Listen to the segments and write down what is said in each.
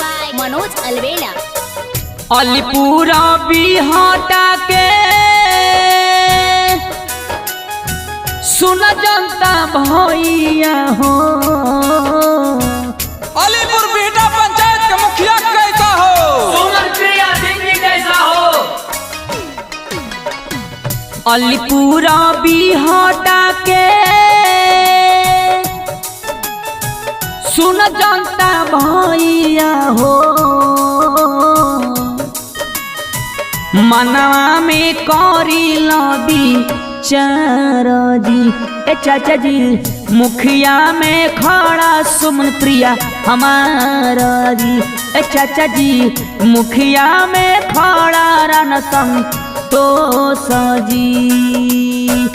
By Manoj अलवेला। Alipura बिहाटा के सुन जनता भैया हो। अलीपुर बिहाटा पंचायत का मुखिया कैसा हो? सुमन प्रिया दीदी कैसा हो? अलीपुरा बिहाटा के सुन जनता भैया हो। मनवा में करी लबी चारा जी ए चाचा जी, मुखिया में खड़ा सुमन प्रिया हमारा जी ए चाचा जी, मुखिया में खड़ा राना संतोष जी।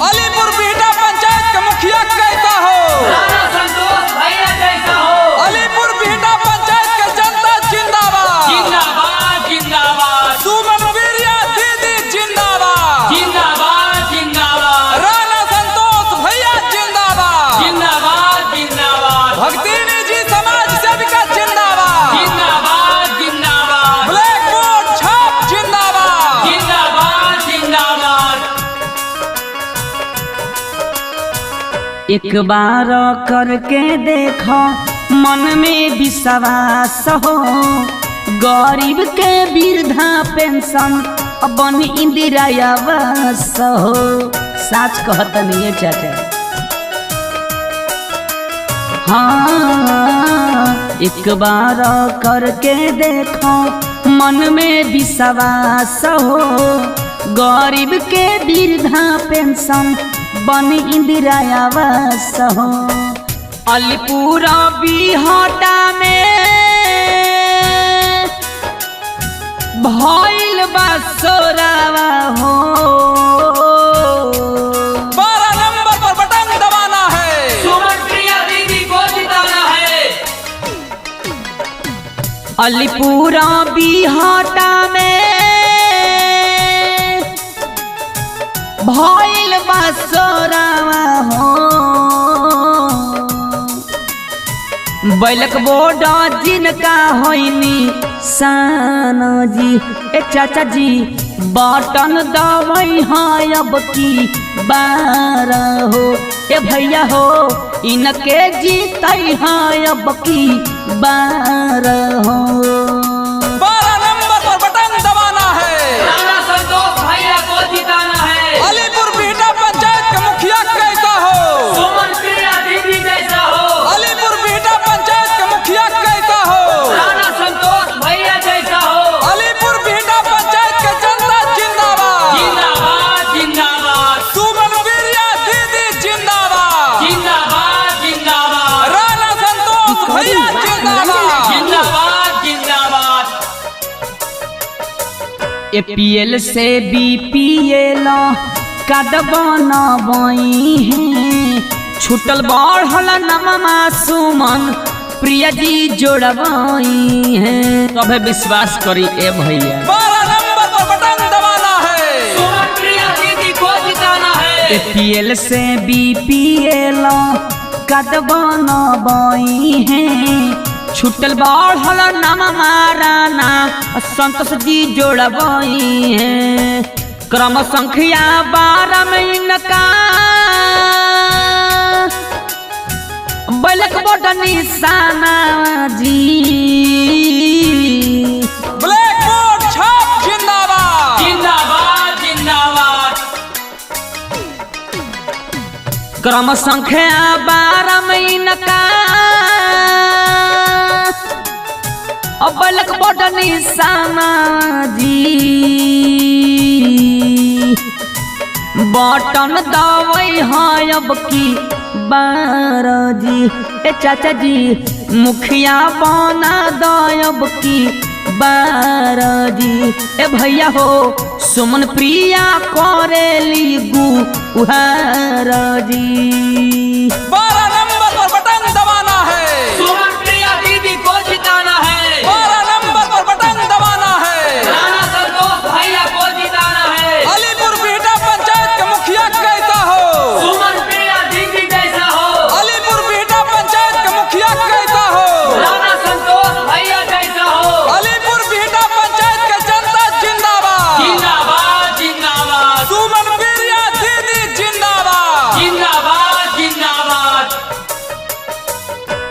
अलीपुर बिहाटा पंचायत का मुखिया कैसा हो? राणा संतोष भैया कैसा हो? अलीपुर बिहाटा पंचायत का जनता जिंदाबाद जिंदाबाद जिंदाबाद सुमन प्रिया दीदी जिंदाबाद जिंदाबाद जिंदाबाद राणा संतोष भैया जिंदाबाद जिंदाबाद जिंदाबाद भक्ति निजी समाज सेविका जिंदाबाद जिंदाबाद जिंदाबाद ब्लैक बोर्ड छाप जिंदाबाद जिंदाबाद जिंदाबाद। एक बार करके देखो मन में विश्वास हो। गरीब के वृद्धा पेंशन बन इंदिरा आवास हो। साच कहतनी है चाचा। हाँ, एक बार करके देखो मन में विश्वास हो। गरीब के वृद्धा पेंशन बन इंदिरा आवास हो। अलीपुरा बिहाटा में भइल बा सोरावा हो। 12 नंबर पर बटन दबाना है। सुमन प्रिया दीदी को जिताना है। अलीपुरा बिहाटा में भइल बा सोरावा हो। बैलक बोर्ड जिनका होइनी सानो जी ए चाचा जी, बटन दबाई हाँ अब की बार हो। ए भैया हो, इनके जीतई हाँ अब की बार हो। 12 नंबर पर बटन दबाना है। राणा संतोष भैया को जिताना है। अलीपुर बिहाटा पंचायत का मुखिया कैसा हो? सुमन प्रिया दीदी कैसा हो? अलीपुर बिहाटा पंचायत का मुखिया कैसा हो? राणा संतोष भैया कैसा हो? अलीपुर बिहाटा पंचायत का जनता जिंदाबाद जिंदाबाद जिंदाबाद सुमन प्रिया दीदी जिंदाबाद जिंदाबाद जिंदाबाद राणा संतोष भैया जिंदाबाद जिंदाबाद जिंदाबाद। एपीएल से बीपीएल कार्ड बनबई हैं। छूटल बढ़ल नममा सुमन प्रिया जी जोड़बई हैं। तबे विश्वास करी ए भैया। 12 नंबर पर बटन दबाना है। सुमन प्रिया दीदी को जिताना है। एपीएल से बीपीएल कार्ड बनबई हैं। छूटल बढ़ल नममा राना संतोष जी जोड़बई हैं। क्रम संख्या 12 में इनका बैलक बोर्ड निशाना जी। ब्लैक बोर्ड छाप जिंदाबाद जिंदाबाद जिंदाबाद क्रम संख्या 12 में इनका बैलक बोर्ड निशाना जी। बटन दबाई हाँ अब की बार जी ए चाचा जी, मुखिया बना दब की बार जी। ए भैया हो, सुमन प्रिया करेली गुहार जी। 12 नंबर पर बटन दबाना है। सुमन प्रिया दीदी को जिताना है। 12 नंबर पर बटन दबाना है। राणा संतोष भैया को जिताना है। अलीपुर बिहाटा पंचायत का मुखिया कैसा हो? सुमन प्रिया दीदी कैसा हो? अलीपुर बिहाटा पंचायत का मुखिया कैसा हो? राणा संतोष भैया कैसा हो?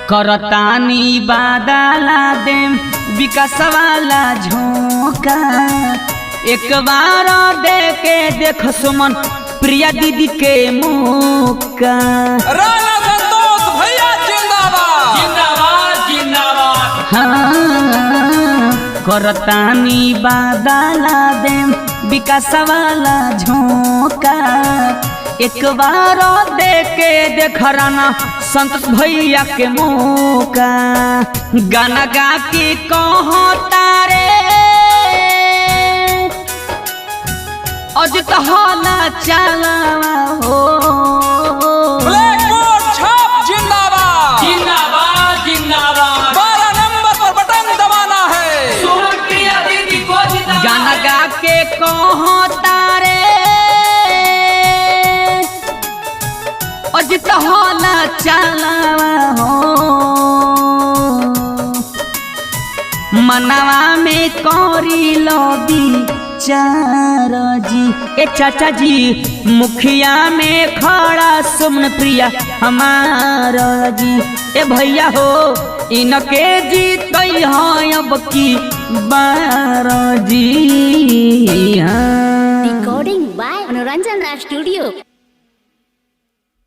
करतानी बादला देम विकास वाला झोंका एक बार दे के देख सुमन प्रिया दीदी के मौका। राणा संतोष भैया जिंदाबाद जिंदाबाद जिंदाबाद। हाँ करतानी बादला देम विकास वाला झोंका एक बार दे के देख राना संतोष भैया के मौका। गाना गा के कहो तारे अजित हाला चला हो। ब्लैक बोर्ड छाप जिंदाबाद जिंदाबाद जिंदाबाद। 12 नंबर पर बटन दबाना है। सुमन प्रिया दीदी को जिताना गाना है। गा के कहो तारे अजित हाला चला हो। मनवा में कौरी लोबी चार जी ए चाचा जी मुखिया में खड़ा सुमन प्रिया हमारा जी ए भैया हो इनके जीत अब की बार जी। Recording by Manoranjan Raj Studio.